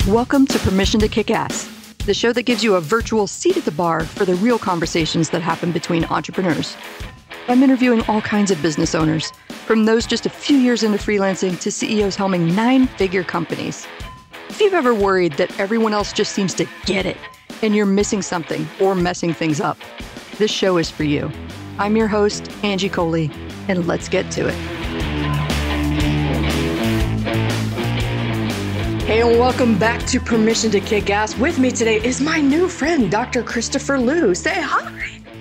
Welcome to Permission to Kick Ass, the show that gives you a virtual seat at the bar for the real conversations that happen between entrepreneurs. I'm interviewing all kinds of business owners, from those just a few years into freelancing to CEOs helming 9-figure companies. If you've ever worried that everyone else just seems to get it and you're missing something or messing things up, this show is for you. I'm your host, Angie Coley, and let's get to it. Hey, and welcome back to Permission to Kick Ass. With me today is my new friend, Dr. Christopher Liu. Say hi.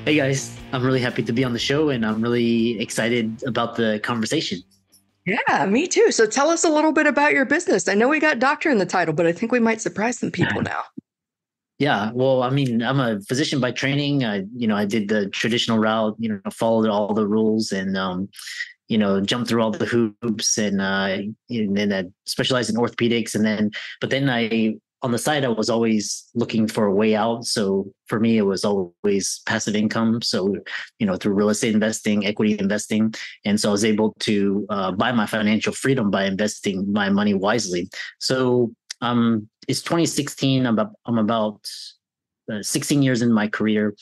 Hey guys, I'm really happy to be on the show and I'm really excited about the conversation. Yeah, me too. So tell us a little bit about your business. I know we got doctor in the title, but I think we might surprise some people now. Yeah, well, I mean, I'm a physician by training. I did the traditional route, followed all the rules and, jumped through all the hoops and then I specialized in orthopedics. But then on the side, I was always looking for a way out. So for me, it was always passive income. So, through real estate investing, equity investing. And so I was able to buy my financial freedom by investing my money wisely. So it's 2016. I'm about 16 years in my career.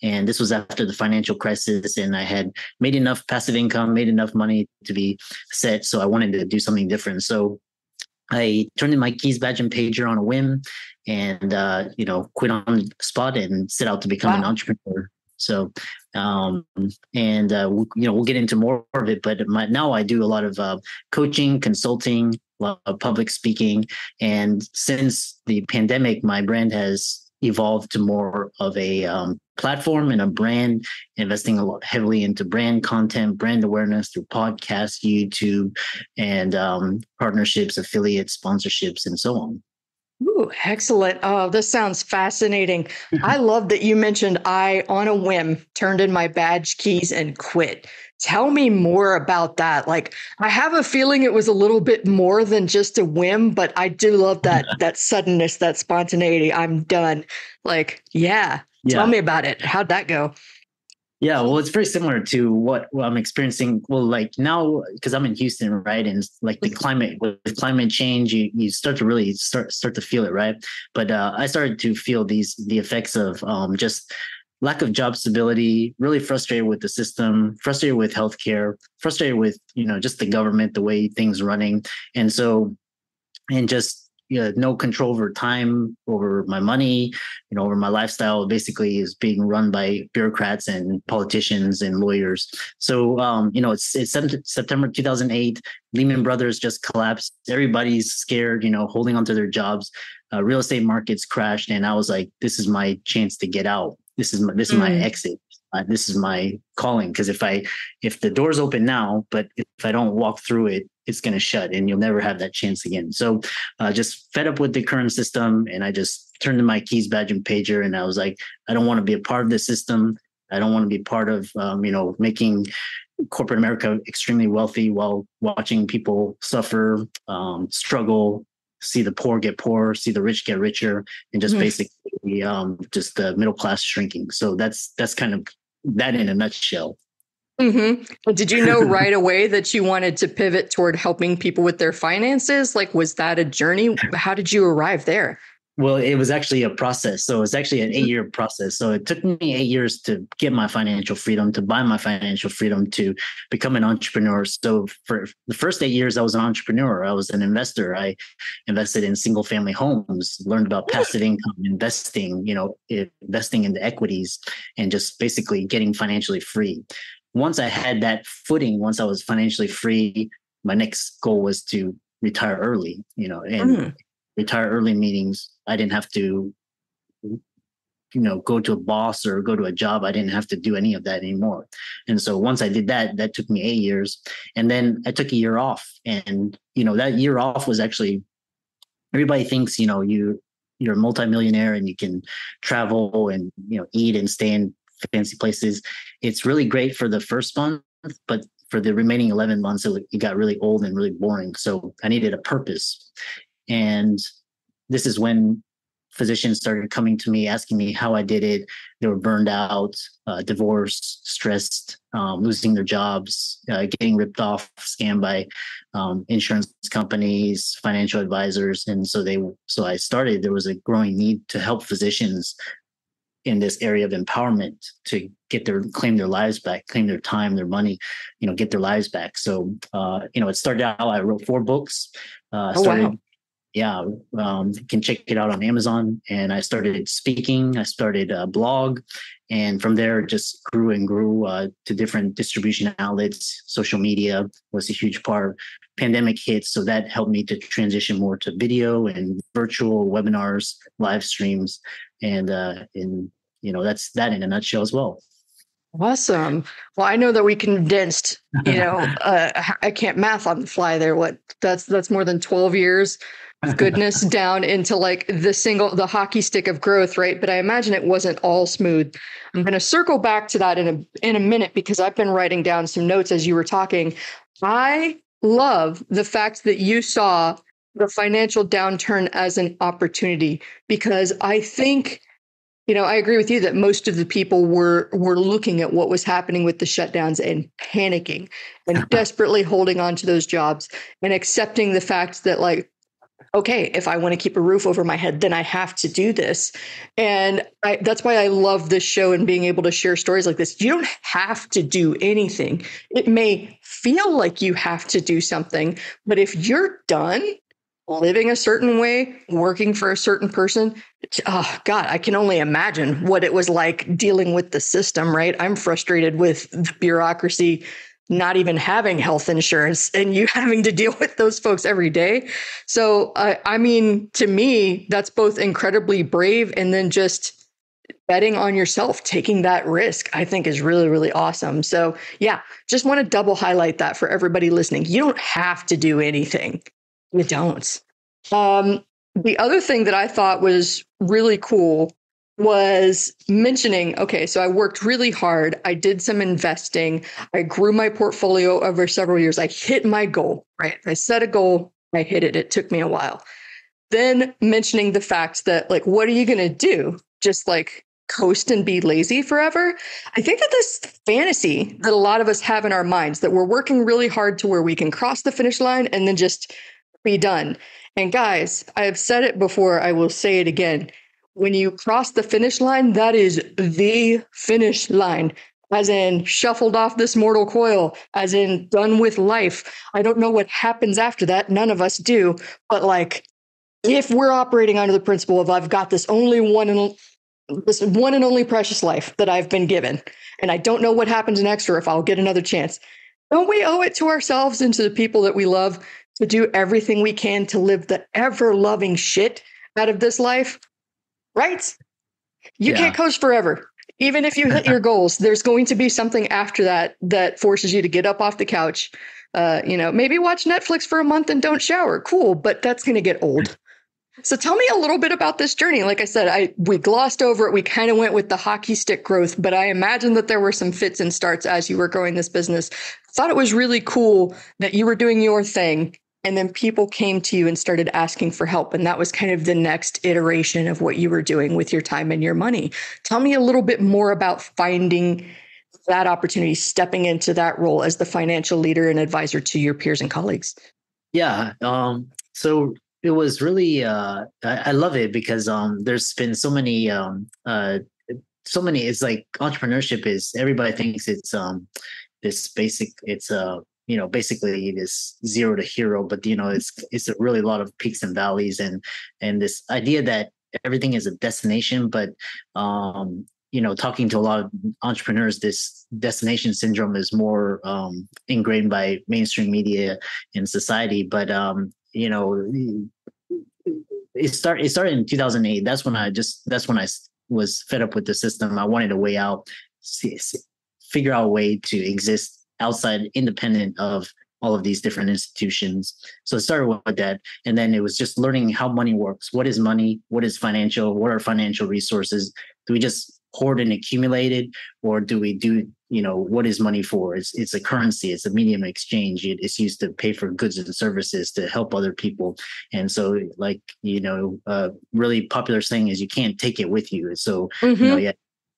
And this was after the financial crisis. And I had made enough passive income, made enough money to be set. So I wanted to do something different. So I turned in my keys, badge, and pager on a whim and, quit on the spot and set out to become an entrepreneur. So, we'll get into more of it, but now I do a lot of coaching, consulting, a lot of public speaking. And since the pandemic, my brand has evolved to more of a platform and a brand, investing a lot heavily into brand content, brand awareness through podcasts, YouTube, and partnerships, affiliates, sponsorships, and so on. Ooh, excellent. Oh, this sounds fascinating. I love that you mentioned I, on a whim, turned in my badge, keys, and quit. Tell me more about that. Like, I have a feeling it was a little bit more than just a whim, but I do love that suddenness, that spontaneity. I'm done. Like, yeah. Tell me about it. How'd that go? Yeah, well, it's very similar to what I'm experiencing. Well, like now, because I'm in Houston, right? And like the climate, with climate change, you start to really start to feel it, right? But I started to feel the effects of just lack of job stability, really frustrated with the system, frustrated with healthcare, frustrated with, just the government, the way things are running. And so, and just, no control over time, over my money, over my lifestyle, basically is being run by bureaucrats and politicians and lawyers. So, it's September 2008, Lehman Brothers just collapsed. Everybody's scared, holding onto their jobs. Real estate markets crashed. And I was like, this is my chance to get out. This is my exit. This is my calling. Because if the door's open now, but if I don't walk through it, it's going to shut and you'll never have that chance again. So just fed up with the current system. And I just turned in my keys, badge, and pager. And I was like, I don't want to be a part of this system. I don't want to be part of, making corporate America extremely wealthy while watching people suffer, struggle, see the poor get poorer, see the rich get richer, and just basically just the middle class shrinking. So that's kind of that in a nutshell. Mm-hmm. Did you know right away that you wanted to pivot toward helping people with their finances? Like, was that a journey? How did you arrive there? Well, it was actually a process. So it's actually an 8-year process. So it took me 8 years to get my financial freedom, to buy my financial freedom, to become an entrepreneur. So for the first 8 years, I was an entrepreneur. I was an investor. I invested in single family homes, learned about passive income, investing, investing into equities, and just basically getting financially free. Once I had that footing, once I was financially free, my next goal was to retire early, retire early meetings. I didn't have to, go to a boss or go to a job. I didn't have to do any of that anymore. And so once I did that, that took me 8 years. And then I took a year off. And, that year off was actually, everybody thinks, you're a multimillionaire and you can travel and, eat and stay in fancy places. It's really great for the first month, but for the remaining 11 months, it got really old and really boring. So I needed a purpose. And this is when physicians started coming to me, asking me how I did it. They were burned out, divorced, stressed, losing their jobs, getting ripped off, scammed by insurance companies, financial advisors. And so I started, there was a growing need to help physicians in this area of empowerment to claim their lives back, claim their time, their money, get their lives back. So, it started out, I wrote 4 books, Wow. Yeah, you can check it out on Amazon. And I started speaking. I started a blog, and from there just grew and grew to different distribution outlets. Social media was a huge part. Pandemic hit, so that helped me to transition more to video and virtual webinars, live streams, and that's that in a nutshell as well. Awesome. Well, I know that we condensed, I can't math on the fly there. That's more than 12 years of goodness down into like the hockey stick of growth, right? But I imagine it wasn't all smooth. I'm going to circle back to that in a minute, because I've been writing down some notes as you were talking. I love the fact that you saw the financial downturn as an opportunity, because I think, I agree with you that most of the people were looking at what was happening with the shutdowns and panicking and desperately holding on to those jobs and accepting the fact that, like, okay, if I want to keep a roof over my head, then I have to do this. And that's why I love this show and being able to share stories like this. You don't have to do anything. It may feel like you have to do something, but if you're done living a certain way, working for a certain person, oh God, I can only imagine what it was like dealing with the system, right? I'm frustrated with the bureaucracy, not even having health insurance, and you having to deal with those folks every day. So, I mean, to me, that's both incredibly brave, and then just betting on yourself, taking that risk, I think is really, really awesome. So yeah, just want to double highlight that for everybody listening. You don't have to do anything. You don't. The other thing that I thought was really cool was mentioning, okay, so I worked really hard. I did some investing. I grew my portfolio over several years. I hit my goal, right? I set a goal. I hit it. It took me a while. Then mentioning the fact that, like, what are you going to do? Just like coast and be lazy forever? I think that this fantasy that a lot of us have in our minds, that we're working really hard to where we can cross the finish line and then just be done. And guys, I have said it before, I will say it again. When you cross the finish line, that is the finish line, as in shuffled off this mortal coil, as in done with life. I don't know what happens after that. None of us do. But like, if we're operating under the principle of I've got this one and only precious life that I've been given, and I don't know what happens next or if I'll get another chance, don't we owe it to ourselves and to the people that we love to do everything we can to live the ever-loving shit out of this life? Right? You can't coast forever. Even if you hit your goals, there's going to be something after that forces you to get up off the couch. Maybe watch Netflix for a month and don't shower. Cool, but that's going to get old. So tell me a little bit about this journey. Like I said, we glossed over it. We kind of went with the hockey stick growth, but I imagine that there were some fits and starts as you were growing this business. I thought it was really cool that you were doing your thing, and then people came to you and started asking for help. And that was kind of the next iteration of what you were doing with your time and your money. Tell me a little bit more about finding that opportunity, stepping into that role as the financial leader and advisor to your peers and colleagues. Yeah. So it was really, I love it because there's been so many, it's like entrepreneurship is, everybody thinks it's this basic, it's basically this zero to hero, but it's a really lot of peaks and valleys, and this idea that everything is a destination. But talking to a lot of entrepreneurs, this destination syndrome is more ingrained by mainstream media and society. But it started in 2008. That's when I was fed up with the system. I wanted a way out, figure out a way to exist outside, independent of all of these different institutions. So it started with that. And then it was just learning how money works. What is money? What is financial? What are financial resources? Do we just hoard and accumulate it, or do we do, what is money for? It's a currency, it's a medium of exchange. It's used to pay for goods and services to help other people. And so, like, really popular saying is you can't take it with you. So, Mm-hmm.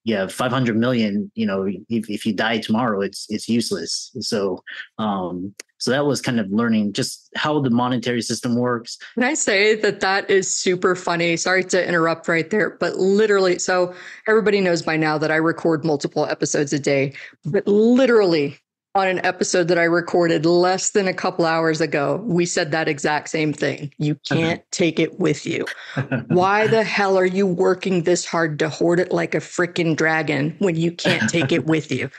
yeah, 500 million, if you die tomorrow, it's useless. So that was kind of learning just how the monetary system works. Can I say that is super funny? Sorry to interrupt right there, but literally, so everybody knows by now that I record multiple episodes a day, but literally on an episode that I recorded less than a couple hours ago, we said that exact same thing. You can't take it with you. Why the hell are you working this hard to hoard it like a freaking dragon when you can't take it with you?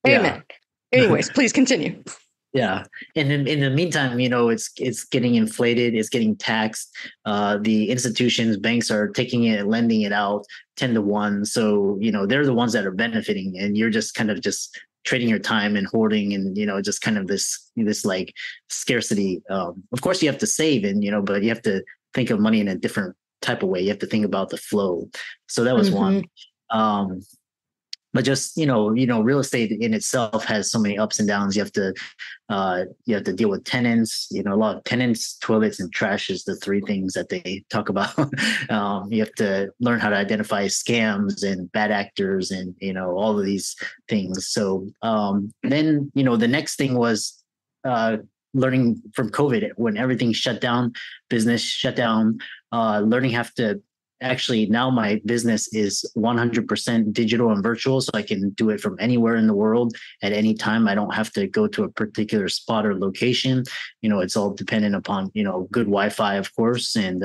Amen. Yeah. Anyways, please continue. Yeah, and in the meantime, it's getting inflated, it's getting taxed. The institutions, banks are taking it, lending it out 10 to 1. So they're the ones that are benefiting, and you're just kind of just trading your time and hoarding, and just kind of this like scarcity. Of course, you have to save, and but you have to think of money in a different type of way. You have to think about the flow. So that was one. But just real estate in itself has so many ups and downs. You have to deal with tenants. A lot of tenants, toilets, and trash is the three things that they talk about. You have to learn how to identify scams and bad actors, and all of these things. So then the next thing was learning from COVID when everything shut down, business shut down. Learning how to actually, now my business is 100% digital and virtual, so I can do it from anywhere in the world at any time. I don't have to go to a particular spot or location. It's all dependent upon good Wi-Fi, of course, and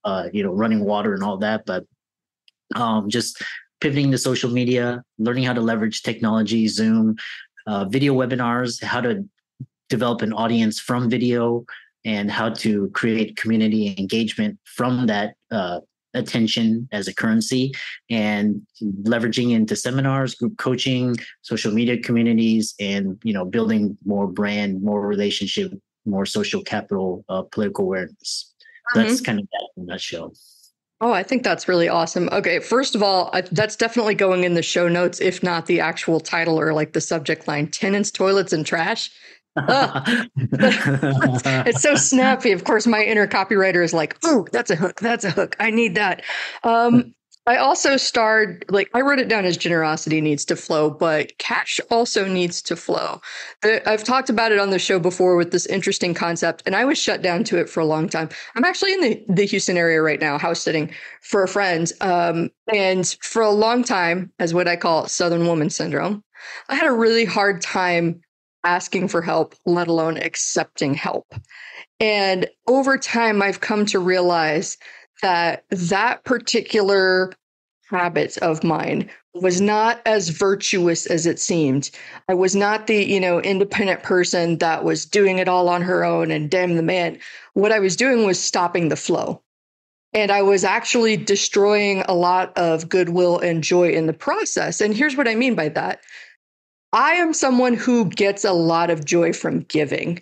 running water and all that. But just pivoting to social media, learning how to leverage technology, Zoom, video webinars, how to develop an audience from video, and how to create community engagement from that attention as a currency, and leveraging into seminars, group coaching, social media communities, and building more brand, more relationship, more social capital, political awareness. That's kind of that in a nutshell. Oh, I think that's really awesome. Okay, first of all, that's definitely going in the show notes, if not the actual title or like the subject line: tenants, toilets, and trash. It's so snappy. Of course, my inner copywriter is like, "Oh, that's a hook. That's a hook. I need that." I also starred, like, I wrote it down as generosity needs to flow, but cash also needs to flow. I've talked about it on the show before with this interesting concept, and I was shut down to it for a long time. I'm actually in the Houston area right now, house sitting for a friend. And for a long time, as what I call Southern woman syndrome, I had a really hard time asking for help, let alone accepting help. And over time, I've come to realize that particular habit of mine was not as virtuous as it seemed. I was not the, independent person that was doing it all on her own and damn the man. What I was doing was stopping the flow. And I was actually destroying a lot of goodwill and joy in the process. And here's what I mean by that. I am someone who gets a lot of joy from giving.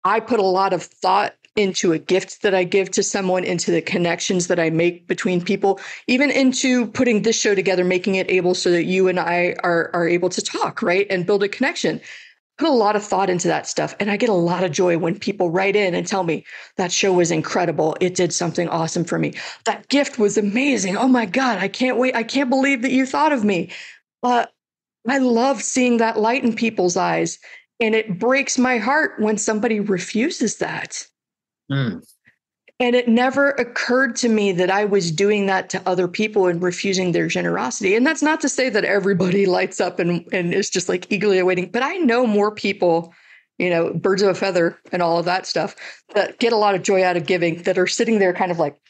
I put a lot of thought into a gift that I give to someone, into the connections that I make between people, even into putting this show together, making it able so that you and I are able to talk, right? And build a connection. Put a lot of thought into that stuff. And I get a lot of joy when people write in and tell me that show was incredible. It did something awesome for me. That gift was amazing. Oh my God, I can't wait. I can't believe that you thought of me. But I love seeing that light in people's eyes. And it breaks my heart when somebody refuses that. And it never occurred to me that I was doing that to other people and refusing their generosity. And that's not to say that everybody lights up and is just like eagerly awaiting. But I know more people, birds of a feather and all of that stuff, that get a lot of joy out of giving, that are sitting there kind of like,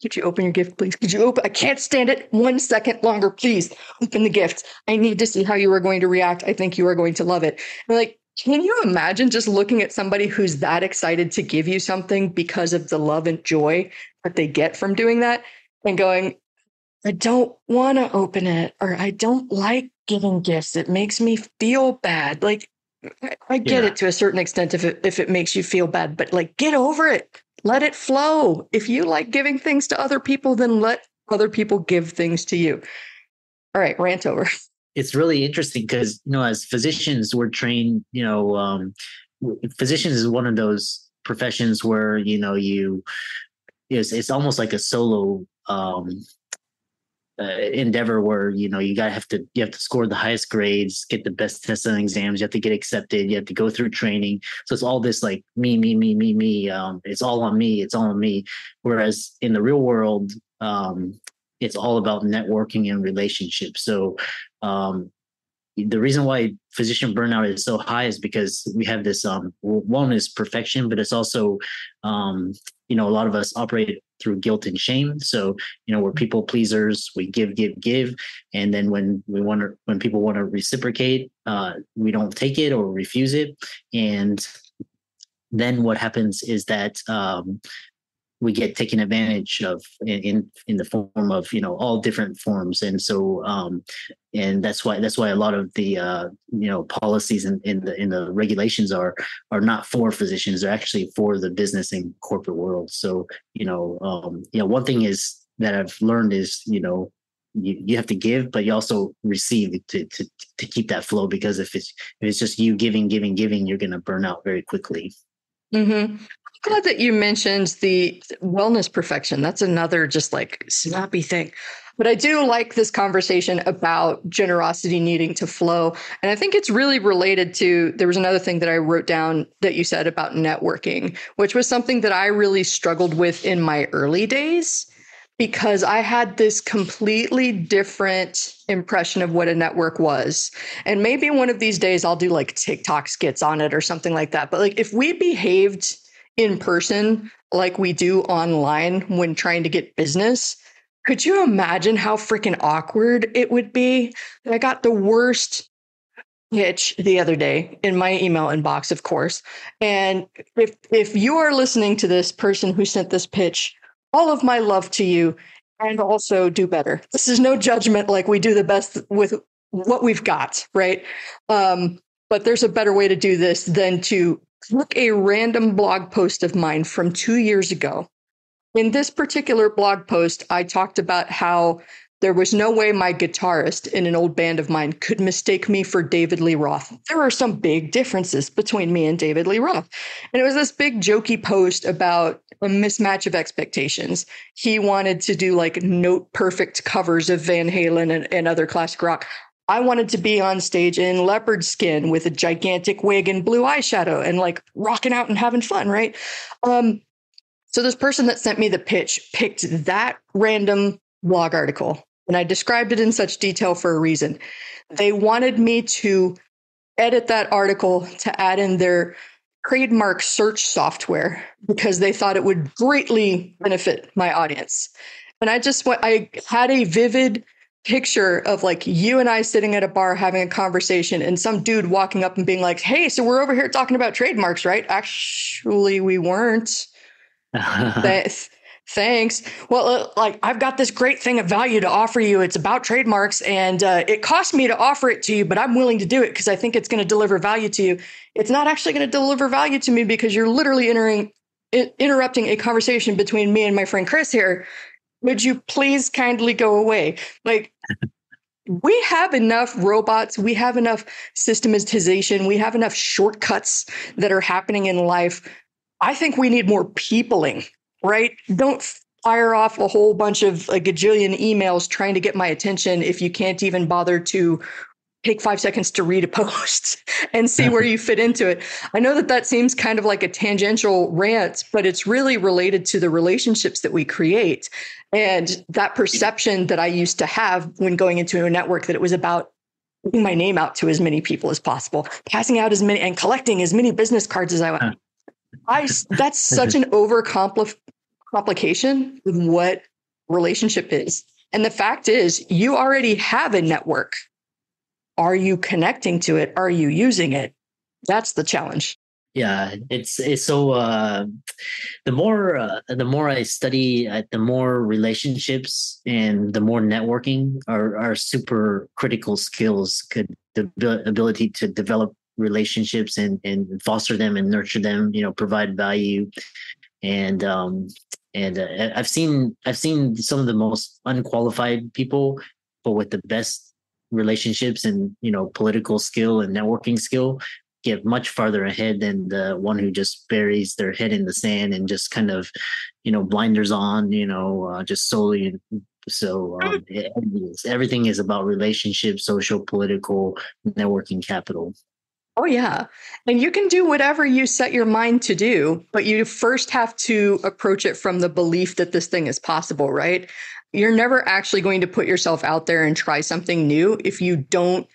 could you open your gift, please? Could you open? I can't stand it 1 second longer. Please open the gift. I need to see how you are going to react. I think you are going to love it. And like, can you imagine just looking at somebody who's that excited to give you something because of the love and joy that they get from doing that, and going, I don't want to open it, or I don't like giving gifts. It makes me feel bad. Like, I get it to a certain extent if it makes you feel bad, but like, get over it. Let it flow. If you like giving things to other people, then let other people give things to you. All right, rant over. It's really interesting because, as physicians, we're trained, physicians is one of those professions where, it's almost like a solo endeavor where you have to score the highest grades, get the best tests and exams, you have to get accepted, you have to go through training. So it's all this like me. It's all on me. It's all on me. Whereas in the real world, it's all about networking and relationships. So the reason why physician burnout is so high is because we have this one is perfection, but it's also a lot of us operate through guilt and shame. So we're people pleasers. We give, and then when people want to reciprocate, we don't take it or refuse it, and then what happens is that we get taken advantage of in the form of all different forms. And so and that's why a lot of the policies in the regulations are not for physicians. They're actually for the business and corporate world. So one thing is that I've learned is you have to give, but you also receive to keep that flow, because if it's just you giving, you're going to burn out very quickly. Mm-hmm. I'm glad that you mentioned the wellness perfection. That's another just like snappy thing. But I do like this conversation about generosity needing to flow. And I think it's really related to, there was another thing that I wrote down that you said about networking, which was something that I really struggled with in my early days, because I had this completely different impression of what a network was. And maybe one of these days I'll do like TikTok skits on it or something like that. But like if we behaved in person like we do online when trying to get business, could you imagine how freaking awkward it would be? I got the worst pitch the other day in my email inbox, of course. And if you are listening to this person who sent this pitch, all of my love to you, and also do better. This is no judgment, like we do the best with what we've got, right? But there's a better way to do this than to click a random blog post of mine from 2 years ago. In this particular blog post, I talked about how there was no way my guitarist in an old band of mine could mistake me for David Lee Roth. There are some big differences between me and David Lee Roth. And it was this big jokey post about a mismatch of expectations. He wanted to do like note perfect covers of Van Halen and other classic rock. I wanted to be on stage in leopard skin with a gigantic wig and blue eyeshadow and like rocking out and having fun, right? So this person that sent me the pitch picked that random blog article, and I described it in such detail for a reason. They wanted me to edit that article to add in their trademark search software because they thought it would greatly benefit my audience. And I had a vivid picture of like you and I sitting at a bar having a conversation and some dude walking up and being like, "Hey, so we're over here talking about trademarks, right?" Actually, we weren't. Thanks. Well, like I've got this great thing of value to offer you. It's about trademarks, and it cost me to offer it to you, but I'm willing to do it because I think it's going to deliver value to you. It's not actually going to deliver value to me because you're literally interrupting a conversation between me and my friend Chris here. Would you please kindly go away? Like, we have enough robots. We have enough systematization. We have enough shortcuts that are happening in life. I think we need more peopling, right? Don't fire off a whole bunch of a gajillion emails trying to get my attention if you can't even bother to take 5 seconds to read a post and see where you fit into it. I know that seems kind of like a tangential rant, but it's really related to the relationships that we create and that perception that I used to have when going into a network, that it was about getting my name out to as many people as possible, passing out as many and collecting as many business cards as I want. That's such an overcomplication of what relationship is. And the fact is, you already have a network. Are you connecting to it? Are you using it? That's the challenge. Yeah, it's so the more I study, the more relationships and the more networking are super critical skills. The ability to develop relationships and foster them and nurture them, provide value. And I've seen some of the most unqualified people but with the best relationships and, political skill and networking skill, get much farther ahead than the one who just buries their head in the sand and just kind of, blinders on, just solely. So everything is about relationships, social, political, networking capital. Oh, yeah. And you can do whatever you set your mind to do, but you first have to approach it from the belief that this thing is possible, right? You're never actually going to put yourself out there and try something new if you don't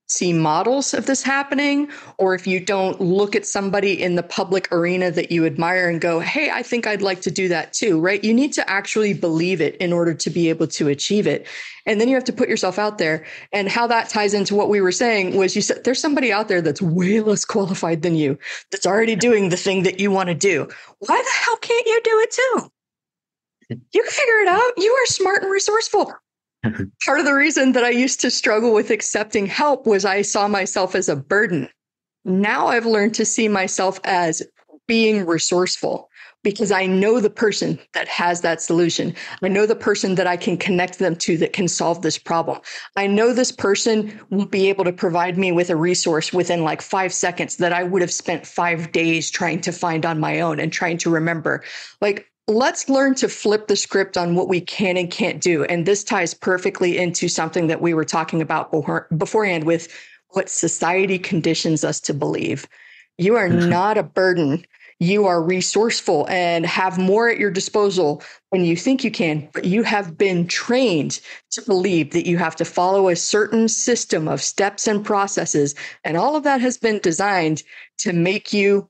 see models of this happening, or if you don't look at somebody in the public arena that you admire and go, hey, I think I'd like to do that too, right? You need to actually believe it in order to be able to achieve it. And then you have to put yourself out there. And how that ties into what we were saying was, you said there's somebody out there that's way less qualified than you, that's already doing the thing that you want to do. Why the hell can't you do it too? You can figure it out. You are smart and resourceful. Part of the reason that I used to struggle with accepting help was I saw myself as a burden. Now I've learned to see myself as being resourceful, because I know the person that has that solution. I know the person that I can connect them to that can solve this problem. I know this person will be able to provide me with a resource within like 5 seconds that I would have spent 5 days trying to find on my own and trying to remember. Like, let's learn to flip the script on what we can and can't do. And this ties perfectly into something that we were talking about beforehand with what society conditions us to believe. You are not a burden. You are resourceful and have more at your disposal than you think you can, but you have been trained to believe that you have to follow a certain system of steps and processes. And all of that has been designed to make you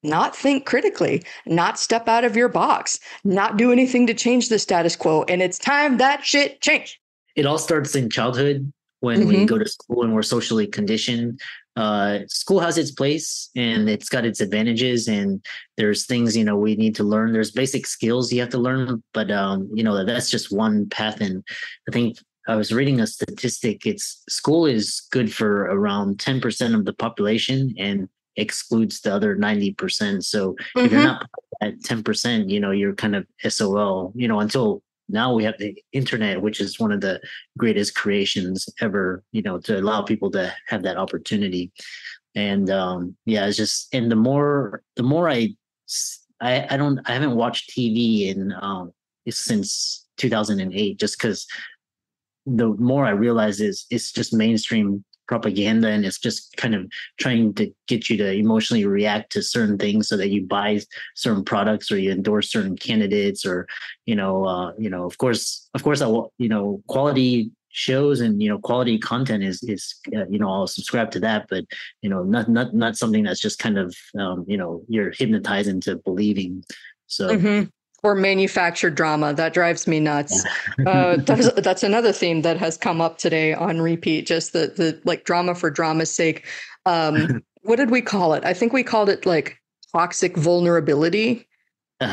not think critically, not step out of your box, not do anything to change the status quo. And it's time that shit changed. It all starts in childhood when we go to school and we're socially conditioned. School has its place and it's got its advantages, and there's things, we need to learn. There's basic skills you have to learn, but, that's just one path. And I think I was reading a statistic. School is good for around 10% of the population and excludes the other 90%. So if you're not at 10%, you're kind of SOL, until now we have the internet, which is one of the greatest creations ever, to allow people to have that opportunity. And it's just, and the more I haven't watched TV since 2008, just because the more I realize it's just mainstream propaganda, and it's just kind of trying to get you to emotionally react to certain things so that you buy certain products or you endorse certain candidates, or of course quality shows and quality content is I'll subscribe to that, but not something that's just kind of you're hypnotized into believing. So or manufactured drama. That drives me nuts. That's another theme that has come up today on repeat, just the like drama for drama's sake. What did we call it? I think we called it like toxic vulnerability.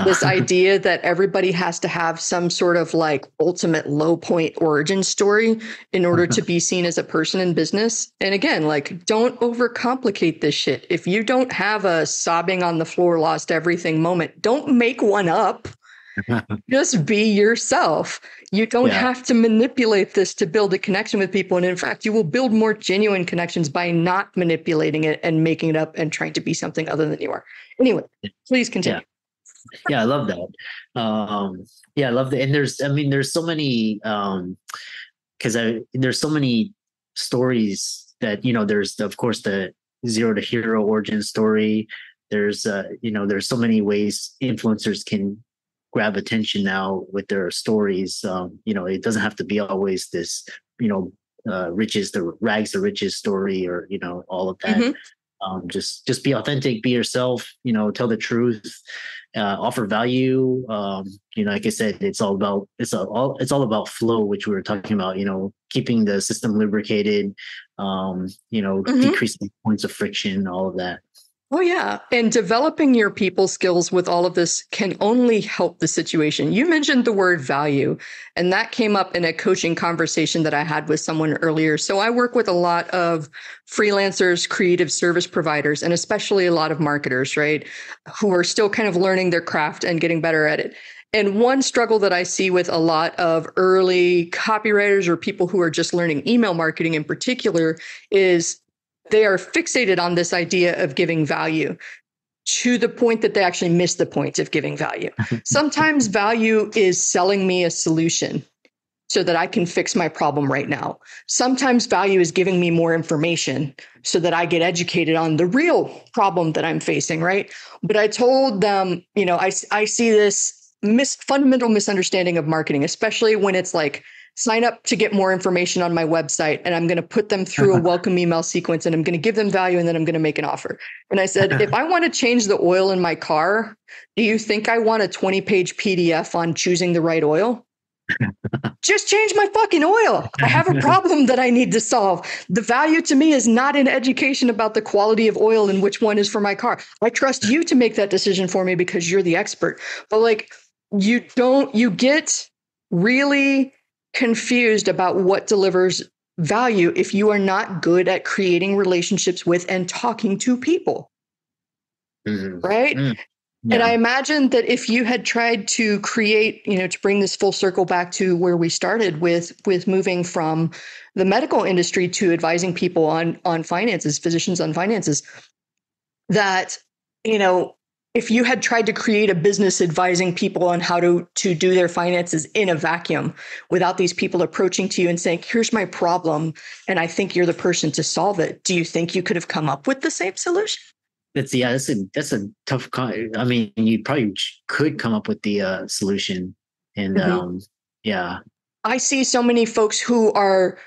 This idea that everybody has to have some sort of like ultimate low point origin story in order to be seen as a person in business. And again, like, don't overcomplicate this shit. If you don't have a sobbing on the floor, lost everything moment, don't make one up. Just be yourself. You don't have to manipulate this to build a connection with people. And in fact, you will build more genuine connections by not manipulating it and making it up and trying to be something other than you are. Anyway, please continue. Yeah, I love that. I love that. And there's so many, there's so many stories that, there's of course the zero to hero origin story. There's, there's so many ways influencers can grab attention now with their stories. It doesn't have to be always this, riches, the rags to riches story, or, all of that. Just be authentic, be yourself, tell the truth, offer value. Like I said, it's all about flow, which we were talking about, keeping the system lubricated, decreasing points of friction, all of that. Oh, yeah. And developing your people skills with all of this can only help the situation. You mentioned the word value, and that came up in a coaching conversation that I had with someone earlier. So I work with a lot of freelancers, creative service providers, and especially a lot of marketers, right, who are still kind of learning their craft and getting better at it. And one struggle that I see with a lot of early copywriters or people who are just learning email marketing in particular is they are fixated on this idea of giving value to the point that they actually miss the point of giving value. Sometimes value is selling me a solution so that I can fix my problem right now. Sometimes value is giving me more information so that I get educated on the real problem that I'm facing, right? But I told them, I see this fundamental misunderstanding of marketing, especially when it's like, sign up to get more information on my website, and I'm going to put them through a welcome email sequence, and I'm going to give them value, and then I'm going to make an offer. And I said, if I want to change the oil in my car, do you think I want a 20-page PDF on choosing the right oil? Just change my fucking oil. I have a problem that I need to solve. The value to me is not in education about the quality of oil and which one is for my car. I trust you to make that decision for me because you're the expert. But like, you get really confused about what delivers value if you are not good at creating relationships with and talking to people. Right? Yeah. And I imagine that if you had tried to create, to bring this full circle back to where we started with moving from the medical industry to advising people on finances, physicians on finances, that, if you had tried to create a business advising people on how to do their finances in a vacuum without these people approaching to you and saying, here's my problem, and I think you're the person to solve it, do you think you could have come up with the same solution? That's a tough. I mean, you probably could come up with the solution, and I see so many folks who are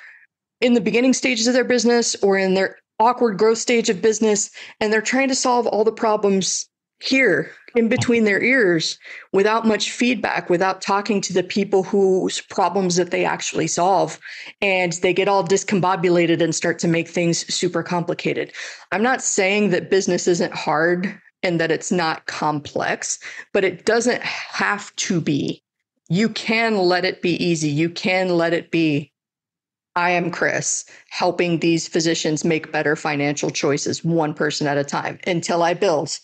in the beginning stages of their business or in their awkward growth stage of business, and they're trying to solve all the problems here in between their ears without much feedback, without talking to the people whose problems that they actually solve. And they get all discombobulated and start to make things super complicated. I'm not saying that business isn't hard and that it's not complex, but it doesn't have to be. You can let it be easy. You can let it be, I am Chris, helping these physicians make better financial choices, one person at a time, until I build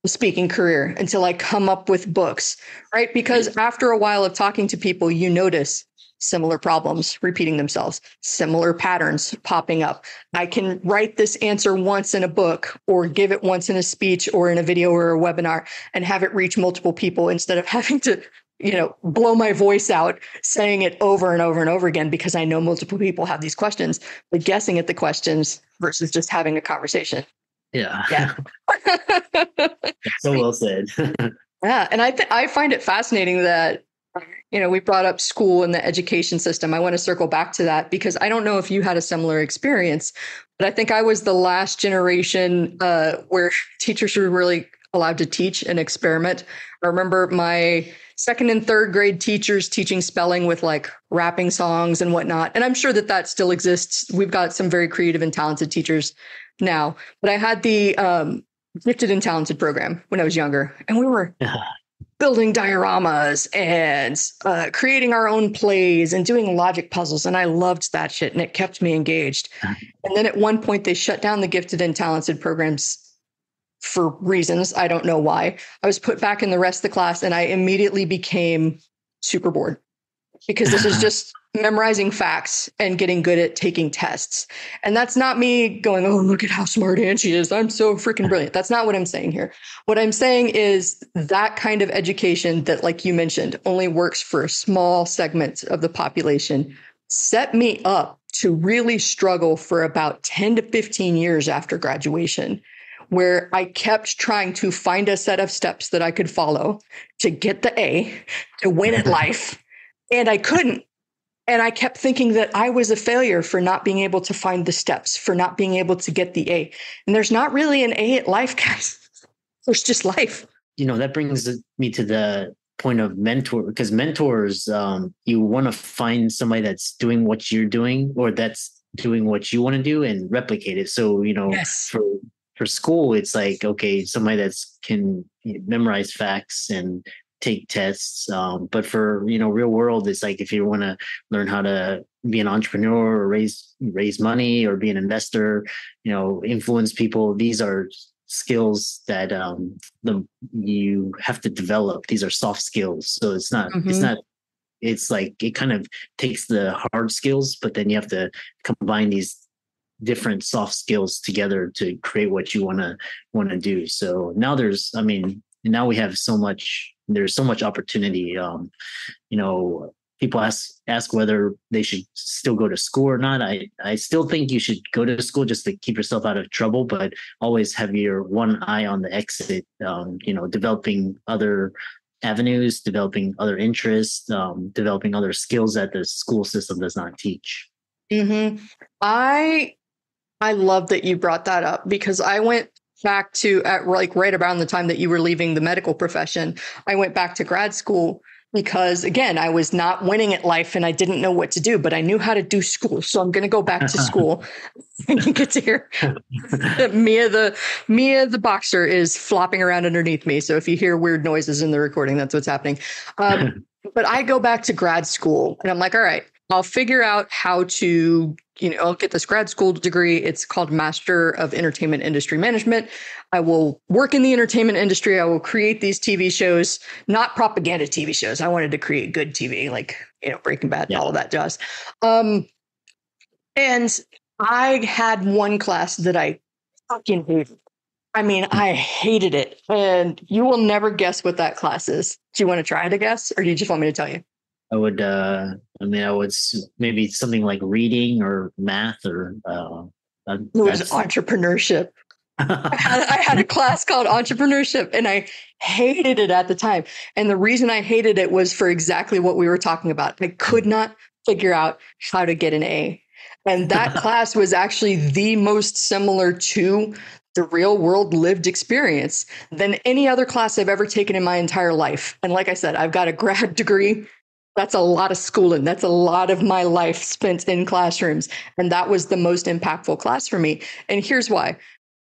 a speaking career, until I come up with books, right? Because after a while of talking to people, you notice similar problems repeating themselves, similar patterns popping up. I can write this answer once in a book or give it once in a speech or in a video or a webinar and have it reach multiple people instead of having to, blow my voice out saying it over and over and over again because I know multiple people have these questions, but guessing at the questions versus just having a conversation. Yeah. So well said. Yeah. And I find it fascinating that, we brought up school and the education system. I want to circle back to that because I don't know if you had a similar experience, but I think I was the last generation where teachers were really allowed to teach and experiment. I remember my second and third grade teachers teaching spelling with like rapping songs and whatnot. And I'm sure that still exists. We've got some very creative and talented teachers now, but I had the gifted and talented program when I was younger, and we were building dioramas and creating our own plays and doing logic puzzles. And I loved that shit, and it kept me engaged. And then at one point they shut down the gifted and talented programs for reasons. I don't know why. I was put back in the rest of the class, and I immediately became super bored because this is just memorizing facts and getting good at taking tests. And that's not me going, oh, look at how smart Angie is, I'm so freaking brilliant. That's not what I'm saying here. What I'm saying is that kind of education that, like you mentioned, only works for a small segment of the population set me up to really struggle for about 10 to 15 years after graduation, where I kept trying to find a set of steps that I could follow to get the A, to win at life. And I couldn't. And I kept thinking that I was a failure for not being able to find the steps, for not being able to get the A. And there's not really an A at life, guys. There's just life. That brings me to the point of mentor, because mentors, you want to find somebody that's doing what you're doing or that's doing what you want to do and replicate it. So, Yes. for school, it's like, okay, somebody that's can memorize facts and take tests. But for, real world, it's like, if you want to learn how to be an entrepreneur or raise money or be an investor, influence people, these are skills that the you have to develop. These are soft skills, so it's like it kind of takes the hard skills, but then you have to combine these different soft skills together to create what you want to do. So now now we have there's so much opportunity. You know, people ask whether they should still go to school or not. I still think you should go to school just to keep yourself out of trouble, but always have your one eye on the exit. Developing other avenues, developing other interests, developing other skills that the school system does not teach. Mm-hmm. I love that you brought that up, because I went back to right around the time that you were leaving the medical profession. I went back to grad school because, again, I was not winning at life and I didn't know what to do, but I knew how to do school. So I'm going to go back to school. And you get to hear that Mia the boxer is flopping around underneath me. So if you hear weird noises in the recording, that's what's happening. But I go back to grad school and I'm like, all right, I'll figure out how to, I'll get this grad school degree. It's called Master of Entertainment Industry Management. I will work in the entertainment industry. I will create these TV shows, not propaganda TV shows. I wanted to create good TV, like, Breaking Bad and all of that jazz. And I had one class that I fucking hated. I mean, I hated it. And you will never guess what that class is. Do you want to try to guess, or do you just want me to tell you? I would, maybe something like reading or math or. It was entrepreneurship. I had a class called entrepreneurship and I hated it at the time. And the reason I hated it was for exactly what we were talking about. I could not figure out how to get an A. And that class was actually the most similar to the real world lived experience than any other class I've ever taken in my entire life. And like I said, I've got a grad degree. That's a lot of schooling. That's a lot of my life spent in classrooms. And that was the most impactful class for me. And here's why.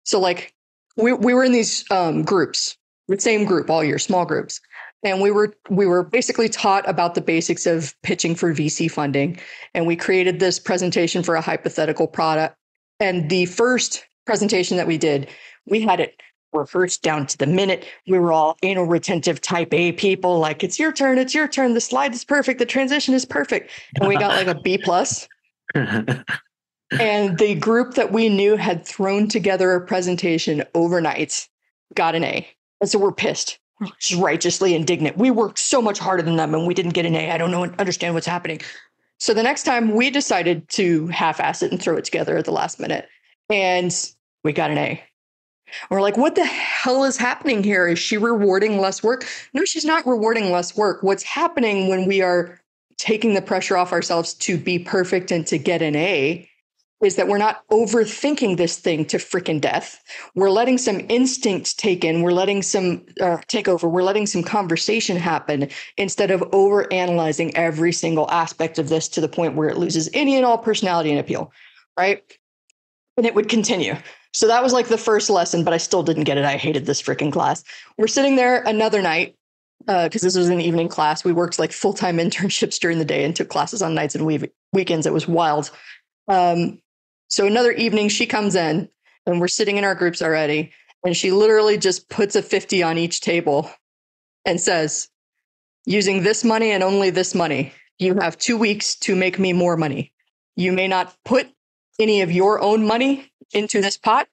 So like we were in these groups, the same group all year, small groups. And we were basically taught about the basics of pitching for VC funding. And we created this presentation for a hypothetical product. And the first presentation that we did, we had it rehearsed down to the minute. We were all anal retentive type A people, like, it's your turn. The slide is perfect. The transition is perfect. And we got like a B plus. And the group that we knew had thrown together a presentation overnight got an A. And so we're pissed. We're just righteously indignant. We worked so much harder than them and we didn't get an A. I don't understand what's happening. So the next time we decided to half-ass it and throw it together at the last minute. And we got an A. We're like, what the hell is happening here? Is she rewarding less work? No, she's not rewarding less work. What's happening when we are taking the pressure off ourselves to be perfect and to get an A is that we're not overthinking this thing to freaking death. We're letting some instinct take in. We're letting some take over. We're letting some conversation happen instead of overanalyzing every single aspect of this to the point where it loses any and all personality and appeal, right? And it would continue. So that was like the first lesson, but I still didn't get it. I hated this freaking class. We're sitting there another night because this was an evening class. We worked like full-time internships during the day and took classes on nights and weekends. It was wild. So another evening she comes in and we're sitting in our groups already. And she literally just puts a 50 on each table and says, using this money and only this money, you have 2 weeks to make me more money. You may not put any of your own money into this pot,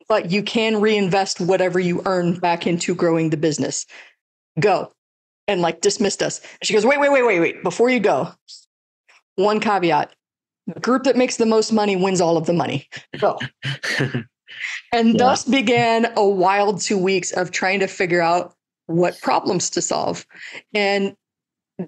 but you can reinvest whatever you earn back into growing the business. Go. And like dismissed us. And she goes, wait. Before you go, one caveat. The group that makes the most money wins all of the money. Go. And thus began a wild 2 weeks of trying to figure out what problems to solve. And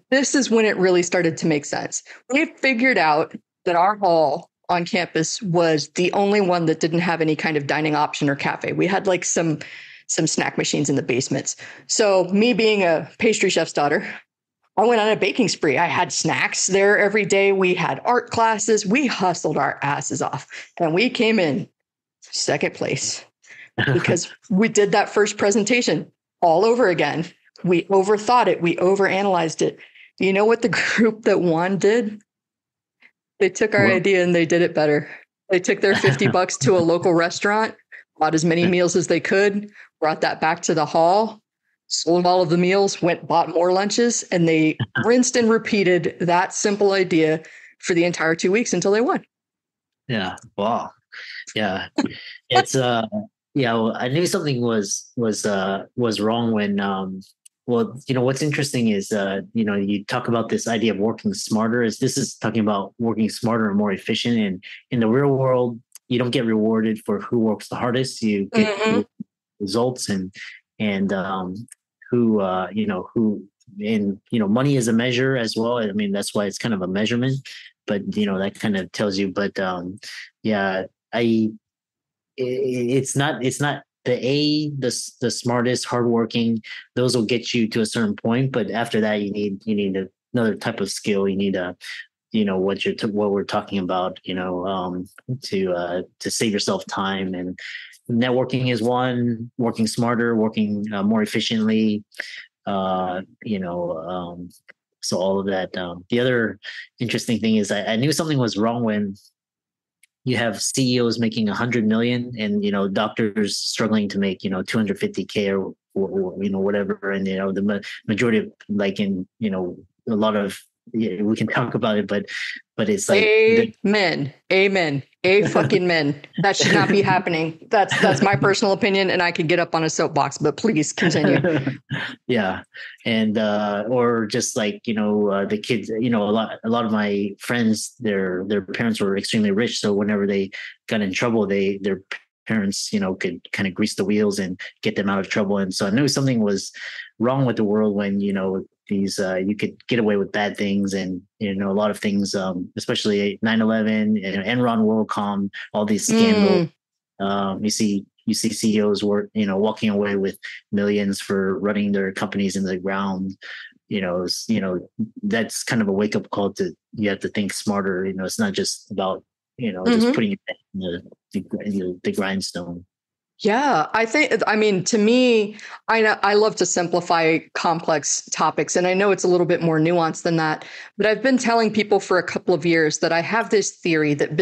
this is when it really started to make sense. We figured out that our hall on campus was the only one that didn't have any kind of dining option or cafe. We had like some snack machines in the basements. So me being a pastry chef's daughter, I went on a baking spree. I had snacks there every day. We had art classes. We hustled our asses off and we came in second place because we did that first presentation all over again. We overthought it. We overanalyzed it. You know what the group that won did? They took our idea and they did it better. They took their $50 to a local restaurant, bought as many meals as they could, brought that back to the hall, sold all of the meals, went, bought more lunches, and they rinsed and repeated that simple idea for the entire 2 weeks until they won. Yeah. Wow. Yeah. It's yeah, well, I knew something was wrong when well, what's interesting is you talk about this idea of working smarter, is this is talking about working smarter and more efficient, and in the real world you don't get rewarded for who works the hardest. You get results, and who, and money is a measure as well. I mean, that's why it's kind of a measurement, but that kind of tells you. But yeah, it's not the smartest, hardworking. Those will get you to a certain point, but after that you need another type of skill. You need a what we're talking about, to save yourself time. And networking is one. Working smarter, working more efficiently. So all of that. The other interesting thing is I knew something was wrong when you have CEOs making 100 million, and doctors struggling to make 250K or whatever, and the majority of, like, in a lot of, yeah, we can talk about it, but it's like amen, a fucking men. That should not be happening. That's my personal opinion, and I could get up on a soapbox, but please continue. Yeah. And or just like the kids, a lot of my friends, their parents were extremely rich, so whenever they got in trouble, their parents could kind of grease the wheels and get them out of trouble. And so I knew something was wrong with the world when these you could get away with bad things, and a lot of things, especially 9/11 and Enron, WorldCom, all these scandals. You see CEOs walking away with millions for running their companies into the ground. That's kind of a wake up call to, you have to think smarter. It's not just about just putting it in the grindstone. Yeah, I mean, to me, I love to simplify complex topics, and I know it's a little bit more nuanced than that, but I've been telling people for a couple of years that I have this theory that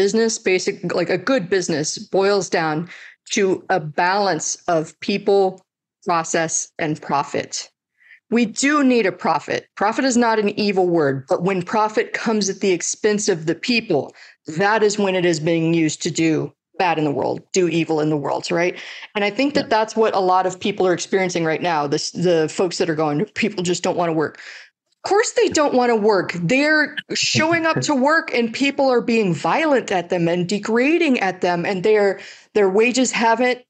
like a good business, boils down to a balance of people, process, and profit. We do need a profit. Profit is not an evil word, but when profit comes at the expense of the people, that is when it is being used to do bad in the world, do evil in the world, right? And I think that that's what a lot of people are experiencing right now. The folks that are going, people just don't want to work. Of course they don't want to work. They're showing up to work and people are being violent at them and degrading at them, and their wages haven't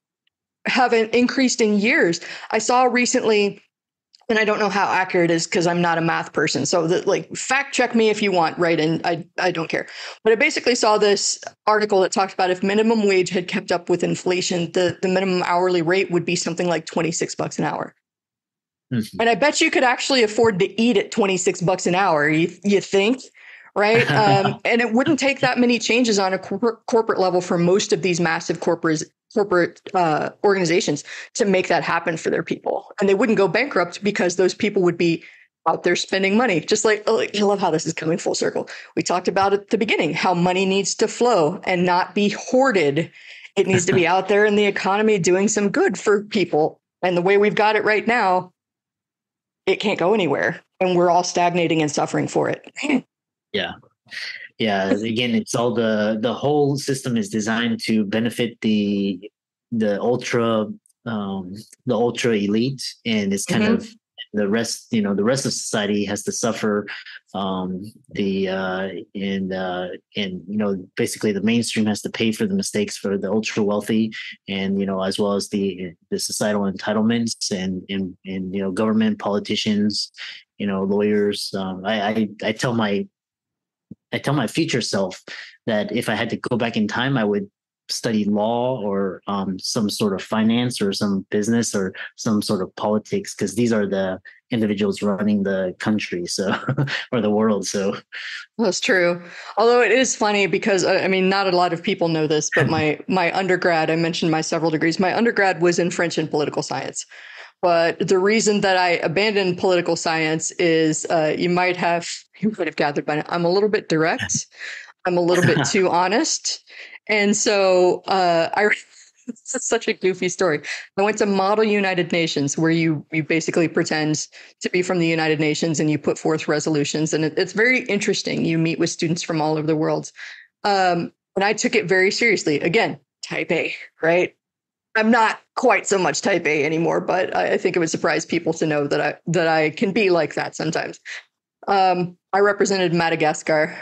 increased in years. I saw recently, and I don't know how accurate it is because I'm not a math person. So fact check me if you want, right? And I don't care. But I basically saw this article that talked about if minimum wage had kept up with inflation, the minimum hourly rate would be something like $26 an hour. Mm-hmm. And I bet you could actually afford to eat at $26 an hour, you think, right? And it wouldn't take that many changes on a corporate level for most of these massive corporate organizations to make that happen for their people. And they wouldn't go bankrupt because those people would be out there spending money. Just like, I love how this is coming full circle. We talked about at the beginning, how money needs to flow and not be hoarded. It needs to be out there in the economy doing some good for people. And the way we've got it right now, it can't go anywhere. And we're all stagnating and suffering for it. Yeah. Yeah, again, it's all the whole system is designed to benefit the ultra elite, and it's kind of the rest. The rest of society has to suffer. Basically the mainstream has to pay for the mistakes for the ultra wealthy, and as well as the societal entitlements and government, politicians, lawyers. I tell my future self that if I had to go back in time, I would study law or some sort of finance or some business or some sort of politics, because these are the individuals running the country, so or the world. So that's true. Although it is funny because I mean, not a lot of people know this, but my undergrad, I mentioned my several degrees. My undergrad was in French and political science. But the reason that I abandoned political science is you might have gathered by now, I'm a little bit direct. I'm a little bit too honest. And so This is such a goofy story. I went to Model United Nations, where you basically pretend to be from the United Nations and you put forth resolutions. And it's very interesting. You meet with students from all over the world. And I took it very seriously. Again, type A, right? I'm not quite so much type A anymore, but I think it would surprise people to know that I can be like that sometimes. I represented Madagascar,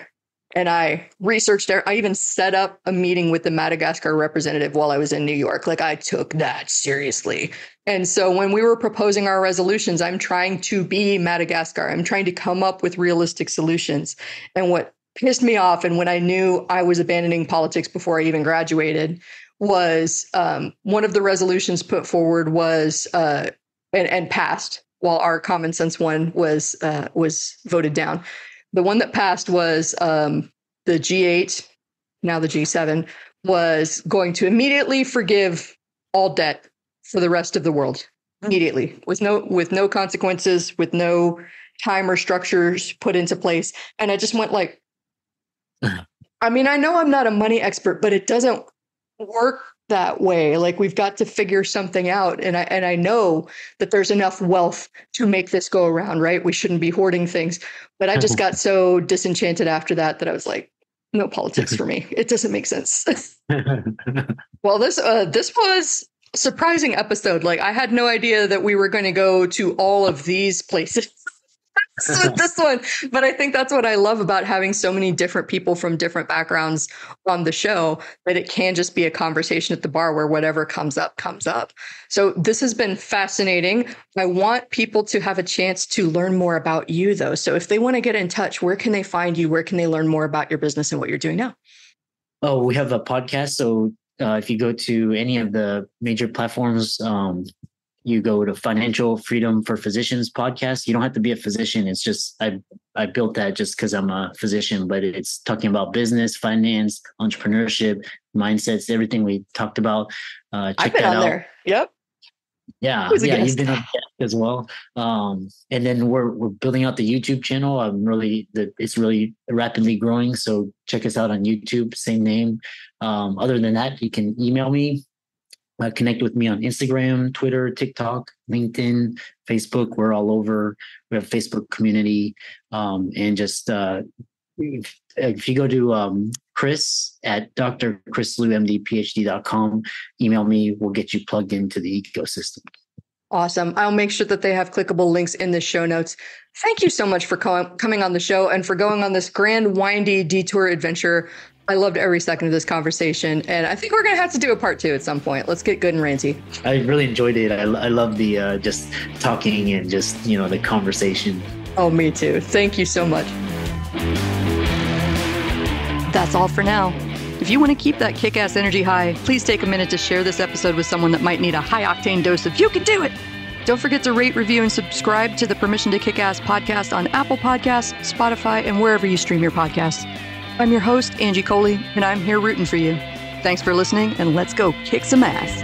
and I researched there. I even set up a meeting with the Madagascar representative while I was in New York. Like, I took that seriously. And so when we were proposing our resolutions, I'm trying to be Madagascar. I'm trying to come up with realistic solutions. And what pissed me off, and when I knew I was abandoning politics before I even graduated, was one of the resolutions put forward was and passed, while our common sense one was voted down. The one that passed was the G8, now the G7, was going to immediately forgive all debt for the rest of the world, immediately, with no consequences, with no time or structures put into place. And I just went like, I mean, I know I'm not a money expert, but it doesn't work that way. Like, we've got to figure something out. And I know that there's enough wealth to make this go around, right? We shouldn't be hoarding things. But I just got so disenchanted after that I was like, no politics for me. It doesn't make sense. Well, this was a surprising episode. Like, I had no idea that we were going to go to all of these places. With this one, but I think that's what I love about having so many different people from different backgrounds on the show, that it can just be a conversation at the bar where whatever comes up. So this has been fascinating. I want people to have a chance to learn more about you, though. So if they want to get in touch, where can they find you? Where can they learn more about your business and what you're doing now? Oh, we have a podcast. So if you go to any of the major platforms, you go to Financial Freedom for Physicians podcast. You don't have to be a physician. It's just, I built that just because I'm a physician, but it's talking about business, finance, entrepreneurship, mindsets, everything we talked about. I've been on there. Yep. Yeah. You've been on that as well. And then we're building out the YouTube channel. It's really rapidly growing. So check us out on YouTube, same name. Other than that, you can email me. Connect with me on Instagram, Twitter, TikTok, LinkedIn, Facebook. We're all over. We have a Facebook community. And just if you go to Chris at drchrislewmdphd.com, email me. We'll get you plugged into the ecosystem. Awesome. I'll make sure that they have clickable links in the show notes. Thank you so much for coming on the show and for going on this grand, windy detour adventure. I loved every second of this conversation, and I think we're going to have to do a part 2 at some point. Let's get good and ranty. I really enjoyed it. I love the just talking and just, the conversation. Oh, me too. Thank you so much. That's all for now. If you want to keep that kick-ass energy high, please take a minute to share this episode with someone that might need a high-octane dose of "you can do it." Don't forget to rate, review, and subscribe to the Permission to Kick-Ass podcast on Apple Podcasts, Spotify, and wherever you stream your podcasts. I'm your host, Angie Coley, and I'm here rooting for you. Thanks for listening, and let's go kick some ass.